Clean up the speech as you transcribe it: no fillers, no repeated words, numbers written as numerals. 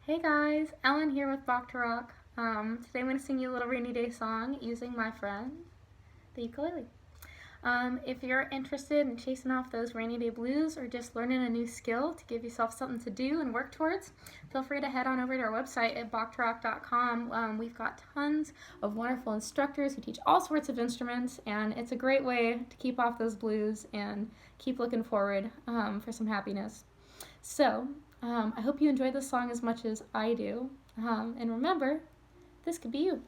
Hey guys, Ellen here with Bach to Rock. Today I'm going to sing you a little rainy day song using my friend, the ukulele. If you're interested in chasing off those rainy day blues or just learning a new skill to give yourself something to do and work towards, feel free to head on over to our website at bachtorock.com. We've got tons of wonderful instructors who teach all sorts of instruments, and it's a great way to keep off those blues and keep looking forward for some happiness. So, I hope you enjoyed this song as much as I do. And remember, this could be you.